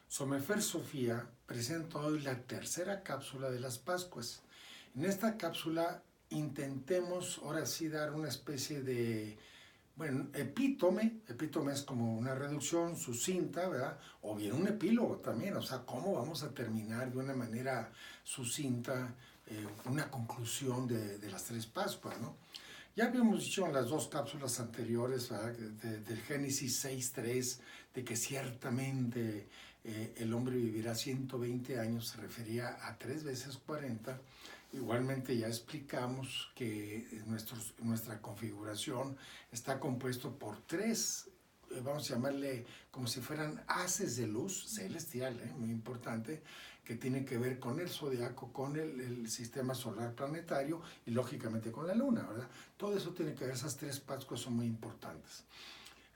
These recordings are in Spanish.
Somefer Sofía presenta hoy la tercera cápsula de las Pascuas. En esta cápsula intentemos ahora sí dar una especie de, epítome es como una reducción sucinta, ¿verdad? O bien un epílogo también, o sea, cómo vamos a terminar de una manera sucinta una conclusión de las tres Pascuas, ¿no? Ya habíamos dicho en las dos cápsulas anteriores, del Génesis 6.3, de que ciertamente el hombre vivirá 120 años, se refería a 3 veces 40. Igualmente ya explicamos que nuestra configuración está compuesto por tres, vamos a llamarle como si fueran haces de luz celestial, muy importante, que tienen que ver con el zodiaco, con el sistema solar planetario y lógicamente con la luna, ¿verdad? Todo eso tiene que ver, esas tres Pascuas son muy importantes.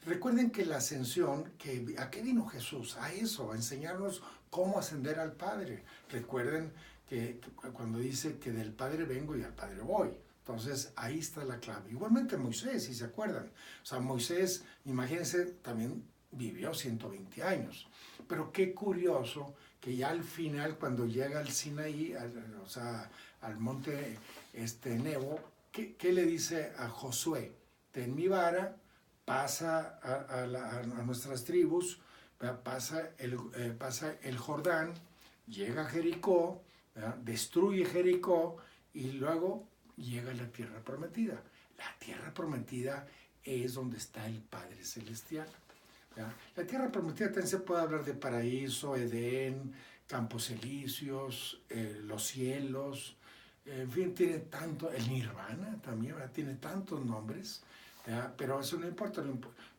Recuerden que la ascensión, ¿a qué vino Jesús? A eso, a enseñarnos cómo ascender al Padre. Recuerden que cuando dice que del Padre vengo y al Padre voy. Entonces, ahí está la clave. Igualmente Moisés, si se acuerdan. O sea, Moisés, imagínense, también vivió 120 años. Pero qué curioso que ya al final, cuando llega al Sinaí, o sea, al monte Nebo, ¿qué le dice a Josué? Ten mi vara, pasa a nuestras tribus, pasa el Jordán, llega a Jericó, ¿verdad? Destruye Jericó y luego llega a la tierra prometida. La tierra prometida es donde está el Padre Celestial, ¿verdad? La tierra prometida también se puede hablar de paraíso, Edén, campos elíseos, los cielos, en fin, tiene tanto, el nirvana también, ¿verdad? Tiene tantos nombres. ¿Ya? Pero eso no importa,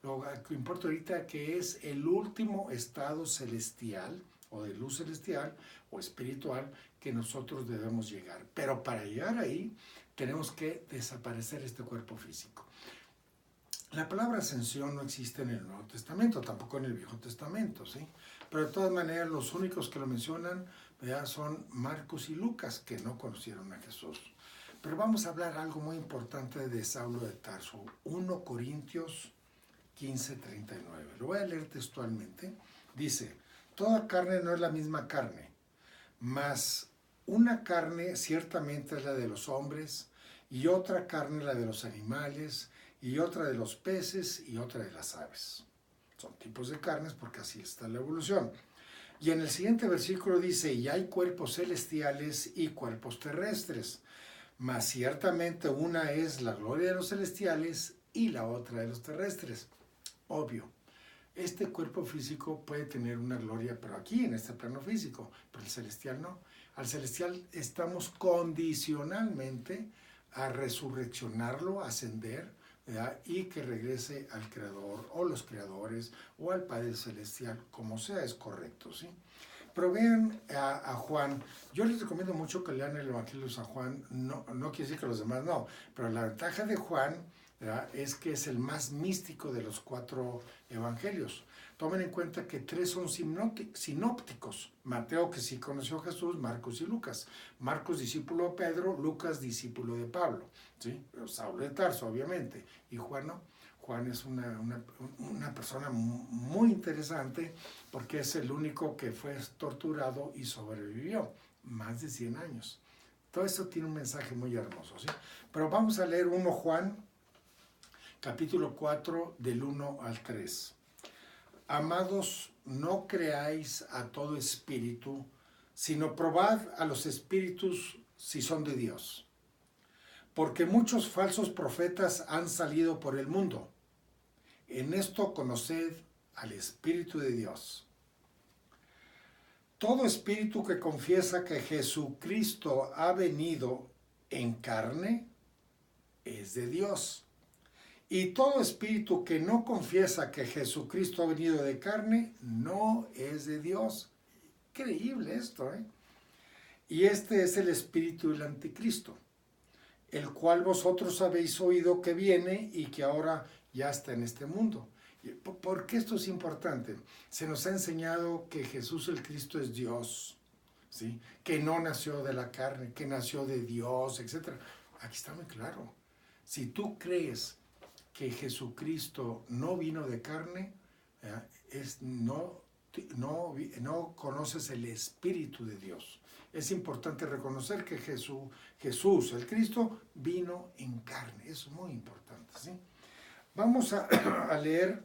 lo que importa ahorita que es el último estado celestial o de luz celestial o espiritual que nosotros debemos llegar. Pero para llegar ahí tenemos que desaparecer este cuerpo físico. La palabra ascensión no existe en el Nuevo Testamento, tampoco en el Viejo Testamento, ¿sí? Pero de todas maneras los únicos que lo mencionan, ¿verdad?, son Marcos y Lucas, que no conocieron a Jesús. Pero vamos a hablar algo muy importante de Saulo de Tarso, 1 Corintios 15:39. Lo voy a leer textualmente. Dice, toda carne no es la misma carne, mas una carne ciertamente es la de los hombres, y otra carne la de los animales, y otra de los peces, y otra de las aves. Son tipos de carnes porque así está la evolución. Y en el siguiente versículo dice, y hay cuerpos celestiales y cuerpos terrestres, mas ciertamente una es la gloria de los celestiales y la otra de los terrestres. Obvio, este cuerpo físico puede tener una gloria, pero aquí en este plano físico, pero el celestial no. Al celestial estamos condicionalmente a resurreccionarlo, a ascender, ¿verdad?, y que regrese al Creador o los creadores o al Padre Celestial, como sea, es correcto, ¿sí? Pero vean a Juan, yo les recomiendo mucho que lean el Evangelio de San Juan, no quiere decir que los demás no, pero la ventaja de Juan, ¿verdad?, es que es el más místico de los 4 evangelios. Tomen en cuenta que 3 son sinópticos, Mateo, que sí conoció a Jesús, Marcos y Lucas. Marcos, discípulo de Pedro, Lucas, discípulo de Pablo, ¿sí? Saulo de Tarso, obviamente, y Juan no. Juan es una persona muy interesante porque es el único que fue torturado y sobrevivió más de 100 años. Todo esto tiene un mensaje muy hermoso, ¿sí? Pero vamos a leer 1 Juan, capítulo 4, del 1 al 3. Amados, no creáis a todo espíritu, sino probad a los espíritus si son de Dios. Porque muchos falsos profetas han salido por el mundo. En esto conoced al Espíritu de Dios. Todo espíritu que confiesa que Jesucristo ha venido en carne es de Dios. Y todo espíritu que no confiesa que Jesucristo ha venido de carne no es de Dios. Increíble esto, ¿eh? Y este es el espíritu del anticristo, el cual vosotros habéis oído que viene y que ahora ya está en este mundo. ¿Por qué esto es importante? Se nos ha enseñado que Jesús el Cristo es Dios, ¿sí?, que no nació de la carne, que nació de Dios, etc. Aquí está muy claro. Si tú crees que Jesucristo no vino de carne, no no conoces el Espíritu de Dios. Es importante reconocer que Jesús, el Cristo, vino en carne. Eso es muy importante, ¿sí? Vamos a leer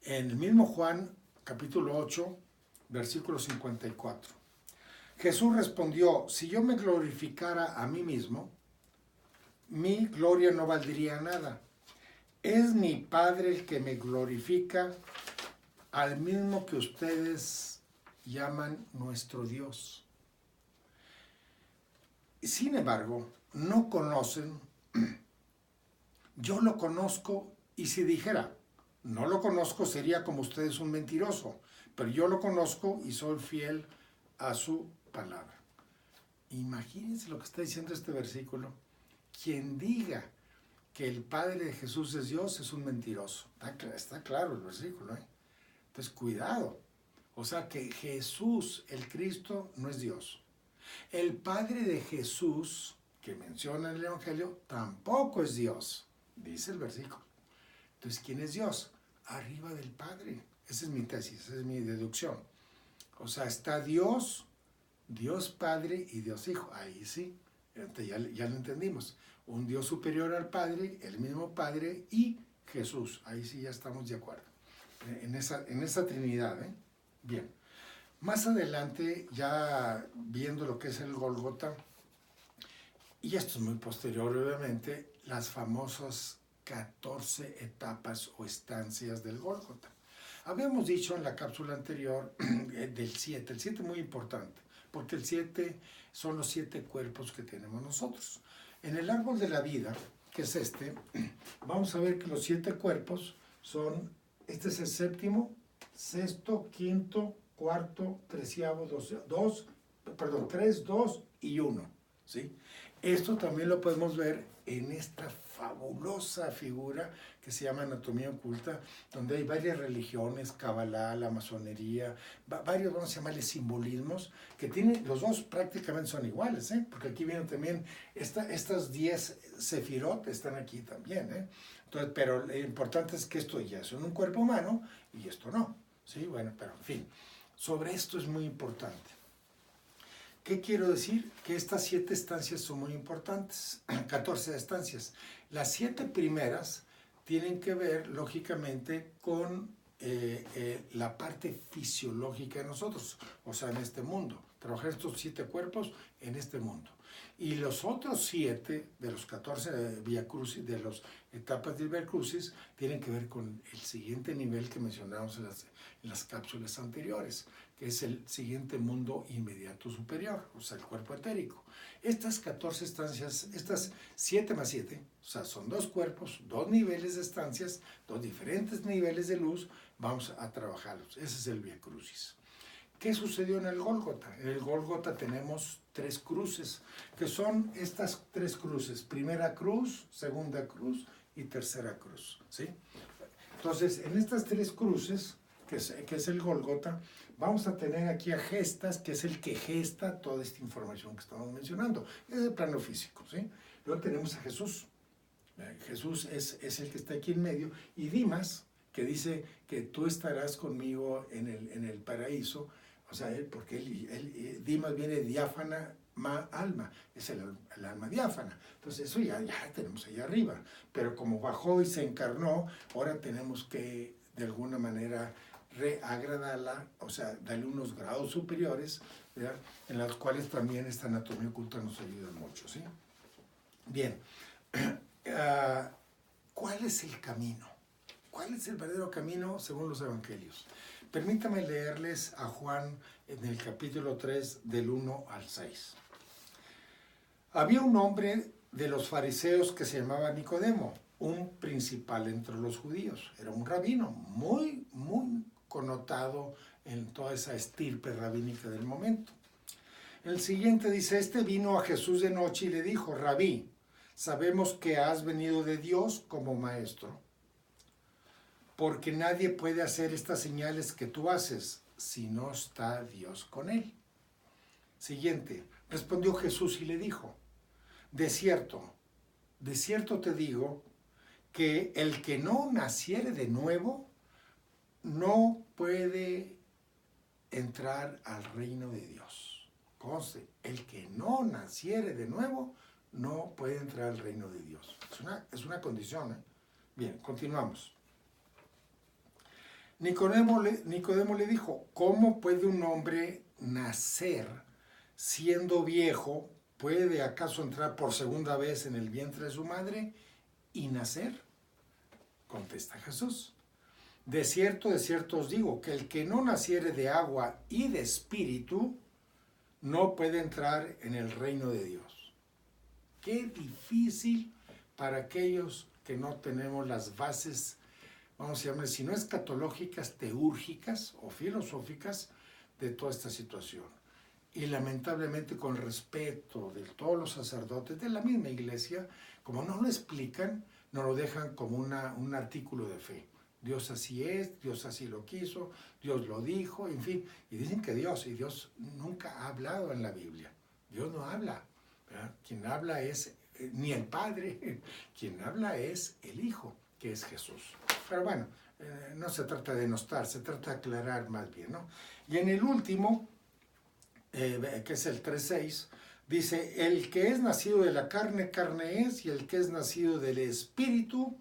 en el mismo Juan, capítulo 8, versículo 54. Jesús respondió: si yo me glorificara a mí mismo, mi gloria no valdría nada. Es mi Padre el que me glorifica, al mismo que ustedes llaman nuestro Dios. Sin embargo, no conocen. Yo lo conozco, y si dijera, no lo conozco, sería como ustedes un mentiroso, pero yo lo conozco y soy fiel a su palabra. Imagínense lo que está diciendo este versículo. Quien diga que el Padre de Jesús es Dios es un mentiroso. Está claro el versículo, ¿eh? Entonces, cuidado. O sea que Jesús, el Cristo, no es Dios. El Padre de Jesús, que menciona en el Evangelio, tampoco es Dios, dice el versículo. Entonces, ¿quién es Dios? Arriba del Padre. Esa es mi tesis, esa es mi deducción. O sea, está Dios, Dios Padre y Dios Hijo. Ahí sí, ya lo entendimos. Un Dios superior al Padre, el mismo Padre y Jesús. Ahí sí ya estamos de acuerdo. En esa Trinidad, ¿eh? Bien. Más adelante, ya viendo lo que es el Gólgota, y esto es muy posterior obviamente, las famosas 14 etapas o estancias del Gólgota. Habíamos dicho en la cápsula anterior del 7, el 7 es muy importante, porque el 7 son los 7 cuerpos que tenemos nosotros. En el árbol de la vida, que es este, vamos a ver que los 7 cuerpos son, este es el séptimo, sexto, quinto, cuarto, treceavo, 3, 2 y 1, ¿sí? Esto también lo podemos ver en esta fabulosa figura que se llama anatomía oculta, donde hay varias religiones, Kabbalah, la masonería, varios, vamos a llamarle simbolismos, que tienen, los dos prácticamente son iguales, ¿eh? Porque aquí vienen también, estas 10 sefirot están aquí también, ¿eh? Entonces, pero lo importante es que esto ya es en un cuerpo humano y esto no, ¿sí? Bueno, pero en fin, sobre esto es muy importante. ¿Qué quiero decir? Que estas 7 estancias son muy importantes, 14 estancias. Las 7 primeras tienen que ver, lógicamente, con la parte fisiológica de nosotros, o sea, en este mundo. Trabajar estos 7 cuerpos en este mundo. Y los otros 7 de los 14 Vía Crucis, de las etapas del Vía Crucis, tienen que ver con el siguiente nivel que mencionamos en las cápsulas anteriores, que es el siguiente mundo inmediato superior, o sea, el cuerpo etérico. Estas 14 estancias, estas 7 más 7, o sea, son 2 cuerpos, 2 niveles de estancias, 2 diferentes niveles de luz, vamos a trabajarlos. Ese es el Vía Crucis. ¿Qué sucedió en el Gólgota? En el Gólgota tenemos 3 cruces, que son estas 3 cruces. Primera cruz, segunda cruz y tercera cruz, ¿sí? Entonces, en estas 3 cruces, que es el Gólgota, vamos a tener aquí a Gestas, que es el que gesta toda esta información que estamos mencionando. Es el plano físico, ¿sí? Luego tenemos a Jesús. Jesús es el que está aquí en medio. Y Dimas, que dice que tú estarás conmigo en el paraíso. O sea, porque Dimas viene de diáfana, alma, es el alma diáfana. Entonces eso ya tenemos allá arriba. Pero como bajó y se encarnó, ahora tenemos que, de alguna manera, reagradarla, o sea, darle unos grados superiores, ¿verdad? En los cuales también esta anatomía oculta nos ayuda mucho, ¿sí? Bien, ¿cuál es el camino? ¿Cuál es el verdadero camino según los evangelios? Permítame leerles a Juan en el capítulo 3, del 1 al 6. Había un hombre de los fariseos que se llamaba Nicodemo, un principal entre los judíos. Era un rabino muy connotado en toda esa estirpe rabínica del momento. El siguiente dice: este vino a Jesús de noche y le dijo: Rabí, sabemos que has venido de Dios como maestro, porque nadie puede hacer estas señales que tú haces si no está Dios con él. Siguiente, respondió Jesús y le dijo: de cierto te digo que el que no naciere de nuevo no puede entrar al reino de Dios. Conste, el que no naciere de nuevo no puede entrar al reino de Dios. Es una condición, ¿eh? Bien, continuamos. Nicodemo le dijo, ¿cómo puede un hombre nacer siendo viejo? ¿Puede acaso entrar por segunda vez en el vientre de su madre y nacer? Contesta Jesús. De cierto os digo, que el que no naciere de agua y de espíritu, no puede entrar en el reino de Dios. Qué difícil para aquellos que no tenemos las bases, vamos a llamar, si no escatológicas, teúrgicas o filosóficas de toda esta situación. Y lamentablemente, con respeto de todos los sacerdotes de la misma iglesia, como no lo explican, nos lo dejan como un artículo de fe. Dios así es, Dios así lo quiso, Dios lo dijo, en fin. Y dicen que Dios nunca ha hablado en la Biblia. Dios no habla, ¿verdad? Quien habla es ni el Padre, quien habla es el Hijo, que es Jesús. Pero bueno, no se trata de denostar, se trata de aclarar más bien, ¿no? Y en el último, que es el 3:6, dice, el que es nacido de la carne, carne es, y el que es nacido del Espíritu,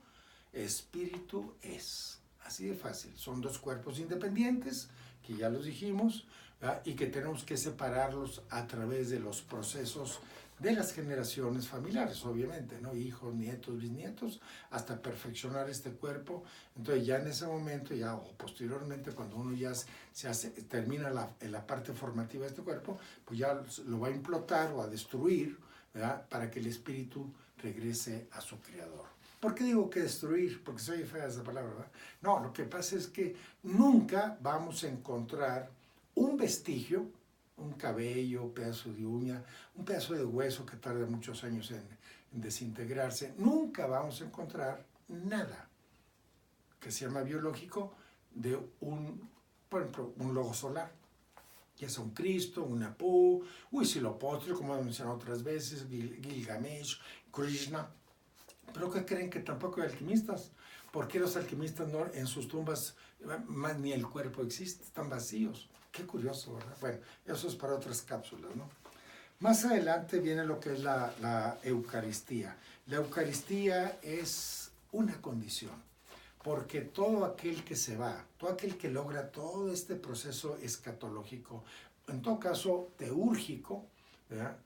Espíritu es. Así de fácil. Son dos cuerpos independientes, que ya los dijimos, ¿verdad? Y que tenemos que separarlos a través de los procesos de las generaciones familiares, obviamente, ¿no? Hijos, nietos, bisnietos, hasta perfeccionar este cuerpo. Entonces ya en ese momento, ya o posteriormente, cuando uno ya termina la parte formativa de este cuerpo, pues ya lo va a implotar o a destruir, ¿verdad? Para que el espíritu regrese a su creador. ¿Por qué digo que destruir? Porque soy fea esa palabra, ¿verdad? No, lo que pasa es que nunca vamos a encontrar un vestigio, un cabello, un pedazo de uña, un pedazo de hueso que tarda muchos años en desintegrarse. Nunca vamos a encontrar nada que se llama biológico de por ejemplo, un logo solar. Ya sea un Cristo, un Apu, Huitzilopochtli, como hemos mencionado otras veces, Gilgamesh, Krishna. Pero ¿qué creen? Que tampoco hay alquimistas. ¿Por qué los alquimistas no, en sus tumbas ni el cuerpo existe? Están vacíos. Qué curioso, ¿verdad? Bueno, eso es para otras cápsulas, ¿no? Más adelante viene lo que es la Eucaristía. La Eucaristía es una condición, porque todo aquel que se va, todo aquel que logra todo este proceso escatológico, en todo caso teúrgico, ¿verdad?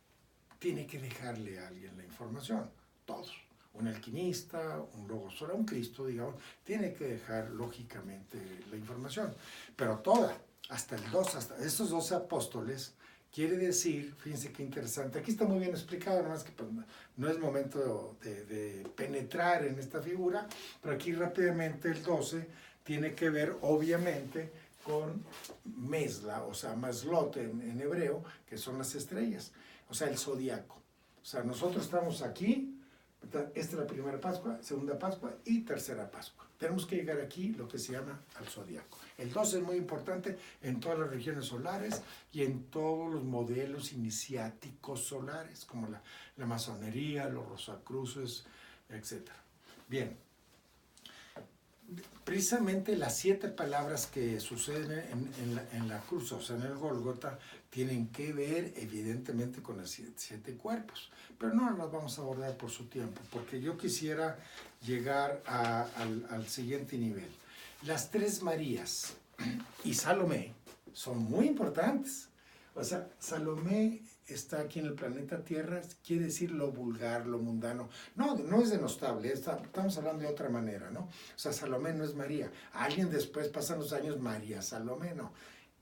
Tiene que dejarle a alguien la información, todos. Un alquimista, un logo solar, un Cristo, digamos, tiene que dejar lógicamente la información, pero toda, hasta el 2, hasta estos 12 apóstoles, quiere decir, fíjense qué interesante, aquí está muy bien explicado, nada más que pues, no es momento de penetrar en esta figura, pero aquí rápidamente el 12 tiene que ver obviamente con Mesla, o sea, Maslot en hebreo, que son las estrellas, o sea, el zodiaco. O sea, nosotros estamos aquí. Esta es la primera Pascua, segunda Pascua y tercera Pascua. Tenemos que llegar aquí, lo que se llama al zodiaco. El 12 es muy importante en todas las regiones solares y en todos los modelos iniciáticos solares, como la masonería, los rosacruces, etc. Bien, precisamente las 7 palabras que suceden en la cruz, o sea, en el Gólgota, tienen que ver evidentemente con los 7 cuerpos, pero no las vamos a abordar por su tiempo, porque yo quisiera llegar al siguiente nivel. Las 3 Marías y Salomé son muy importantes. O sea, Salomé está aquí en el planeta Tierra, quiere decir lo vulgar, lo mundano. No, no es denostable, estamos hablando de otra manera, ¿no? O sea, Salomé no es María. Alguien después, pasan los años, María Salomé, no.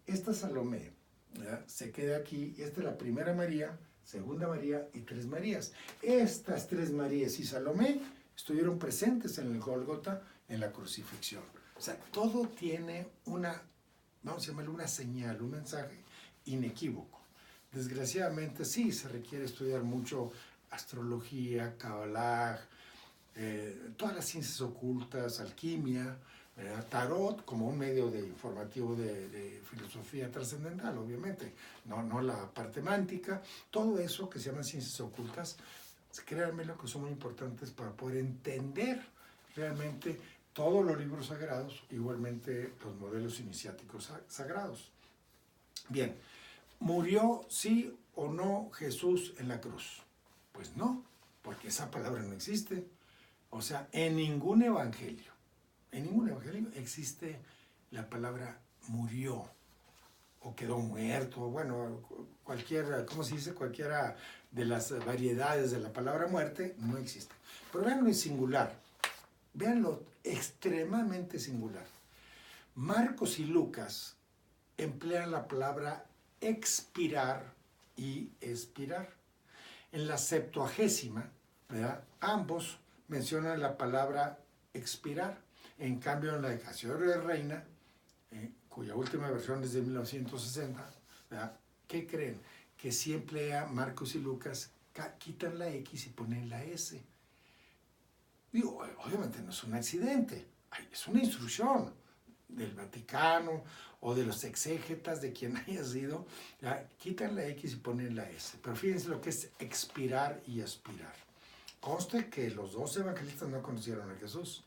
Esta Salomé, ¿verdad? Se queda aquí, y esta es la primera María, segunda María y 3 Marías. Estas 3 Marías y Salomé estuvieron presentes en el Gólgota, en la crucifixión. O sea, todo tiene vamos a llamarle una señal, un mensaje inequívoco. Desgraciadamente sí, se requiere estudiar mucho astrología, Kabbalah, todas las ciencias ocultas, alquimia, tarot como un medio informativo de filosofía trascendental, obviamente, no la parte mántica, todo eso que se llaman ciencias ocultas, créanme lo que son muy importantes para poder entender realmente todos los libros sagrados, igualmente los modelos iniciáticos sagrados. Bien, ¿murió sí o no Jesús en la cruz? Pues no, porque esa palabra no existe. O sea, en ningún evangelio existe la palabra murió o quedó muerto, bueno, cualquiera, ¿cómo se dice? Cualquiera de las variedades de la palabra muerte no existe. Pero véanlo en singular, véanlo extremadamente singular. Marcos y Lucas emplean la palabra expirar y expirar. En la Septuagésima, ¿verdad?, ambos mencionan la palabra expirar. En cambio, en la de Casiodoro de Reina, cuya última versión es de 1960, ¿verdad?, ¿qué creen? Que siempre a Marcos y Lucas quitan la X y ponen la S. Digo, obviamente no es un accidente, es una instrucción del Vaticano o de los exégetas, de quien haya sido, ¿ya? Quitan la X y ponen la S. Pero fíjense lo que es expirar y expirar. Conste que los dos evangelistas no conocieron a Jesús.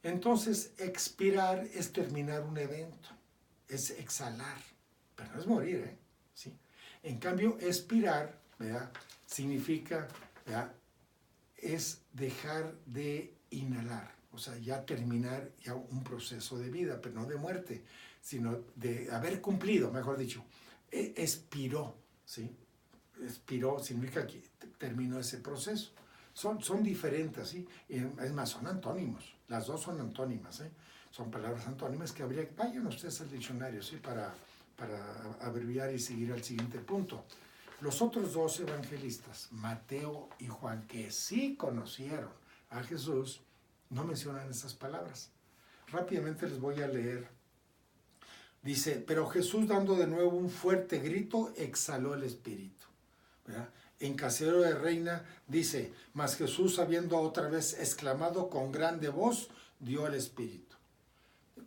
Entonces, expirar es terminar un evento, es exhalar, pero no es morir, ¿eh? ¿Sí? En cambio, expirar, ¿verdad?, significa, ¿verdad?, es dejar de inhalar, o sea, ya terminar ya un proceso de vida, pero no de muerte, sino de haber cumplido, mejor dicho. Expiró, ¿sí? Expiró significa que terminó ese proceso. Son diferentes, ¿sí? Es más, son antónimos, las dos son antónimas, ¿eh? Son palabras antónimas que habría, vayan ustedes al diccionario, ¿sí?, para abreviar y seguir al siguiente punto. Los otros dos evangelistas, Mateo y Juan, que sí conocieron a Jesús, no mencionan esas palabras. Rápidamente les voy a leer. Dice, pero Jesús, dando de nuevo un fuerte grito, exhaló el espíritu, ¿verdad? En Casiodoro de Reina dice, mas Jesús, habiendo otra vez exclamado con grande voz, dio el espíritu.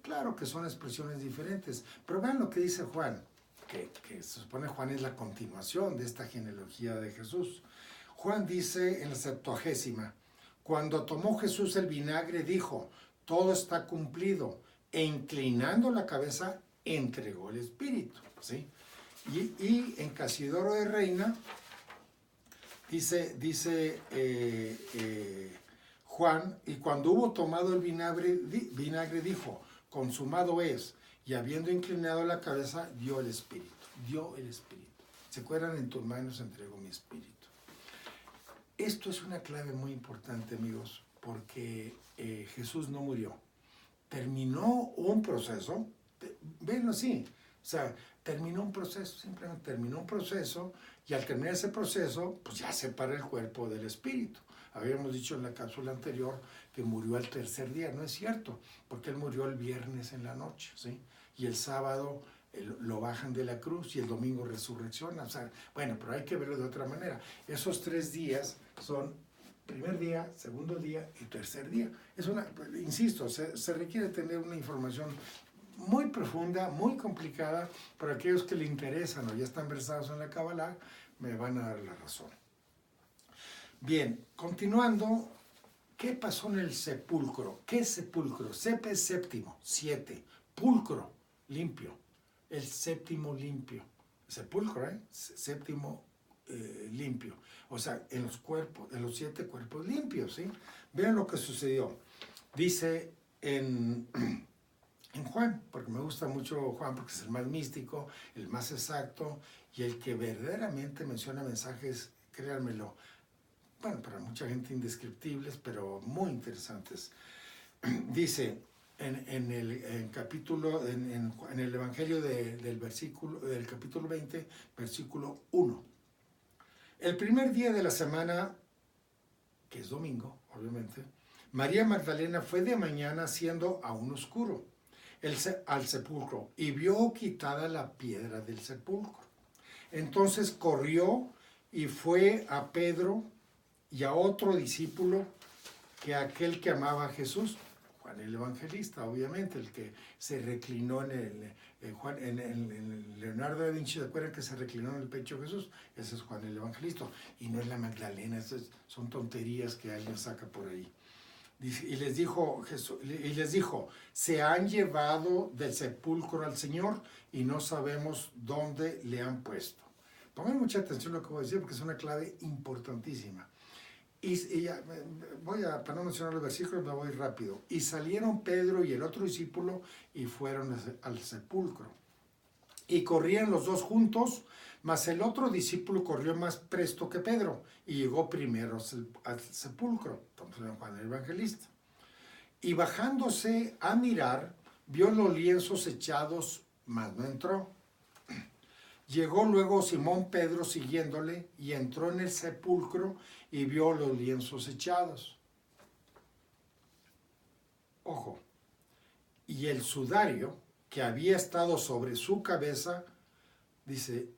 Claro que son expresiones diferentes, pero vean lo que dice Juan, que se supone Juan es la continuación de esta genealogía de Jesús. Juan dice en la Septuagésima, cuando tomó Jesús el vinagre, dijo, todo está cumplido, e inclinando la cabeza, entregó el espíritu, ¿sí? Y en Casiodoro de Reina dice Juan, y cuando hubo tomado el vinagre dijo, consumado es, y habiendo inclinado la cabeza, dio el espíritu. ¿Se acuerdan? En tus manos entrego mi espíritu. Esto es una clave muy importante, amigos, porque Jesús no murió. Terminó un proceso, venlo así, o sea, terminó un proceso, simplemente terminó un proceso, y al terminar ese proceso, pues ya separa el cuerpo del espíritu. Habíamos dicho en la cápsula anterior que murió al tercer día, no es cierto, porque él murió el viernes en la noche, ¿sí? Y el sábado lo bajan de la cruz y el domingo resurrecciona. O sea, bueno, pero hay que verlo de otra manera. Esos 3 días son primer día, segundo día y tercer día. Es una, insisto, se requiere tener una información muy profunda, muy complicada, para aquellos que le interesan o ya están versados en la Kabbalah, me van a dar la razón. Bien, continuando, ¿qué pasó en el sepulcro? ¿Qué sepulcro? Sepe es séptimo, 7, pulcro, limpio, el séptimo limpio, sepulcro, séptimo limpio, o sea, en los 7 cuerpos limpios, ¿sí? Vean lo que sucedió. Dice en Juan, porque me gusta mucho Juan, porque es el más místico, el más exacto, y el que verdaderamente menciona mensajes, créanmelo, bueno, para mucha gente indescriptibles, pero muy interesantes. Dice en el capítulo, en el Evangelio del capítulo 20, versículo 1. El primer día de la semana, que es domingo, obviamente, María Magdalena fue de mañana siendo aún oscuro al sepulcro y vio quitada la piedra del sepulcro. Entonces corrió y fue a Pedro y a otro discípulo que aquel que amaba a Jesús, Juan el Evangelista, obviamente, el que se reclinó en Leonardo da Vinci, ¿se acuerdan que se reclinó en el pecho de Jesús? Ese es Juan el Evangelista, y no es la Magdalena, son tonterías que alguien saca por ahí. Y les dijo se han llevado del sepulcro al Señor y no sabemos dónde le han puesto. Pongan mucha atención a lo que voy a decir porque es una clave importantísima. Para no mencionar los versículos, me voy rápido. Y salieron Pedro y el otro discípulo y fueron al sepulcro. Y corrían los dos juntos, mas el otro discípulo corrió más presto que Pedro y llegó primero al sepulcro. Estamos en Juan el Evangelista. Y bajándose a mirar, vio los lienzos echados, mas no entró. Llegó luego Simón Pedro siguiéndole y entró en el sepulcro y vio los lienzos echados. Ojo, y el sudario que había estado sobre su cabeza, dice,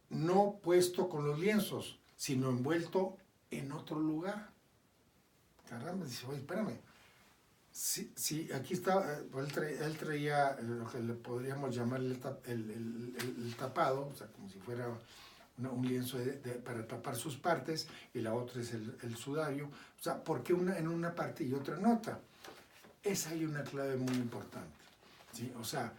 no puesto con los lienzos, sino envuelto en otro lugar. Caramba, dice, oye, espérame. Sí, aquí está, él traía lo que le podríamos llamar el tapado, o sea, como si fuera un lienzo para tapar sus partes, y la otra es el sudario. O sea, ¿por qué una en una parte y otra en otra? Esa hay una clave muy importante, ¿sí? O sea,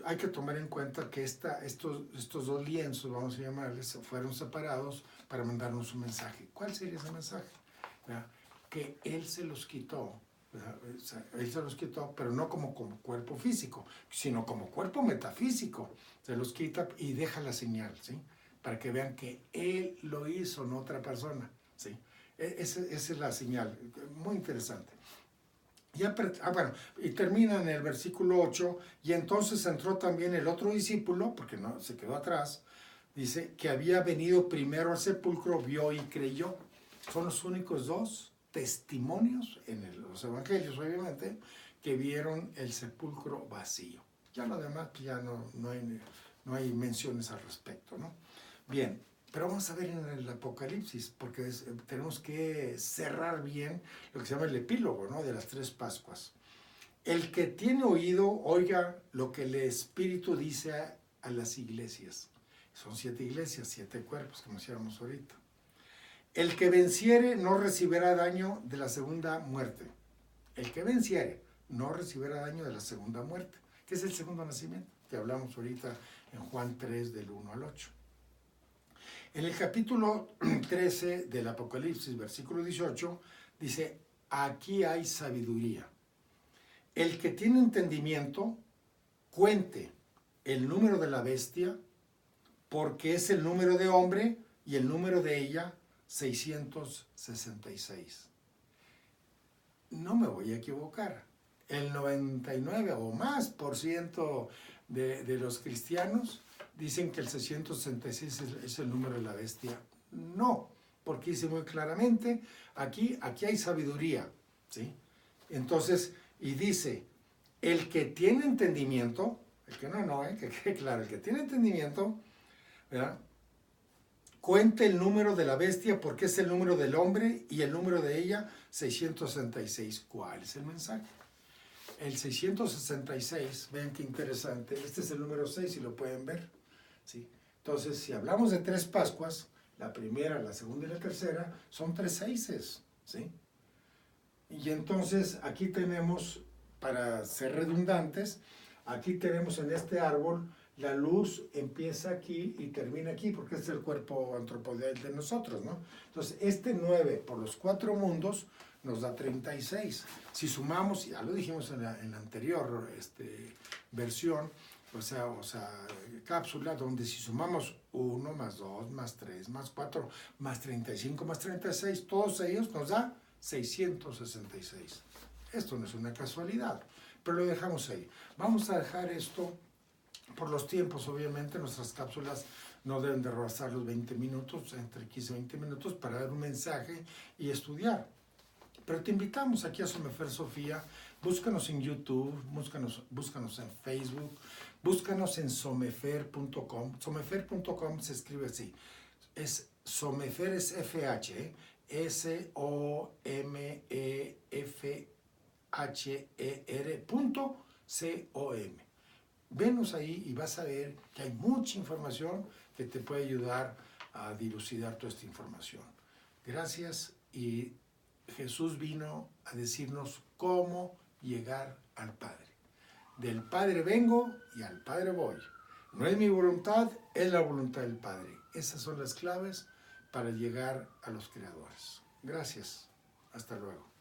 hay que tomar en cuenta que estos dos lienzos, vamos a llamarles, fueron separados para mandarnos un mensaje. ¿Cuál sería ese mensaje? ¿Verdad? Que Él se los quitó. O sea, Él se los quitó, pero no como cuerpo físico, sino como cuerpo metafísico. Se los quita y deja la señal, ¿sí? Para que vean que Él lo hizo, no otra persona, ¿sí? Esa es la señal, muy interesante. Y termina en el versículo 8, y entonces entró también el otro discípulo, porque no se quedó atrás, dice, que había venido primero al sepulcro, vio y creyó. Son los únicos dos testimonios en los evangelios, obviamente, que vieron el sepulcro vacío. Ya lo demás, pues ya no hay menciones al respecto, ¿no? Bien, pero vamos a ver en el Apocalipsis, porque tenemos que cerrar bien lo que se llama el epílogo, ¿no? De las 3 Pascuas. El que tiene oído, oiga lo que el Espíritu dice a las iglesias. Son 7 iglesias, 7 cuerpos, como decíamos ahorita. El que venciere no recibirá daño de la segunda muerte. El que venciere no recibirá daño de la segunda muerte, que es el segundo nacimiento, que hablamos ahorita en Juan 3, del 1 al 8. En el capítulo 13 del Apocalipsis, versículo 18, dice, aquí hay sabiduría. El que tiene entendimiento, cuente el número de la bestia, porque es el número de hombre y el número de ella, 666. No me voy a equivocar. El 99 o más por ciento de los cristianos dicen que el 666 es el número de la bestia. No, porque dice muy claramente, aquí hay sabiduría, ¿sí? Entonces, y dice, el que tiene entendimiento, el que no, que quede claro, el que tiene entendimiento, ¿verdad? Cuente el número de la bestia porque es el número del hombre y el número de ella, 666. ¿Cuál es el mensaje? El 666, vean qué interesante, este es el número 6 si lo pueden ver, ¿sí? Entonces, si hablamos de 3 Pascuas, la primera, la segunda y la tercera, son 3 seises, ¿sí? Y entonces aquí tenemos, para ser redundantes, aquí tenemos en este árbol, la luz empieza aquí y termina aquí, porque es el cuerpo antropodéico de nosotros, ¿no? Entonces, este 9 por los 4 mundos nos da 36. Si sumamos, ya lo dijimos en la anterior versión, o sea, cápsula, donde si sumamos 1 más 2 más 3 más 4 más 35 más 36, todos ellos nos da 666. Esto no es una casualidad, pero lo dejamos ahí. Vamos a dejar esto por los tiempos, obviamente. Nuestras cápsulas no deben de rebasar los 20 minutos, entre 15 y 20 minutos, para dar un mensaje y estudiar. Pero te invitamos aquí a Somefer Sofía. Búscanos en YouTube, búscanos en Facebook, búscanos en somefer.com. Somefer.com se escribe así. Somefer es FH, SOMEFHER.com. Venos ahí y vas a ver que hay mucha información que te puede ayudar a dilucidar toda esta información. Gracias y Jesús vino a decirnos cómo llegar al Padre. Del Padre vengo y al Padre voy. No es mi voluntad, es la voluntad del Padre. Esas son las claves para llegar a los creadores. Gracias. Hasta luego.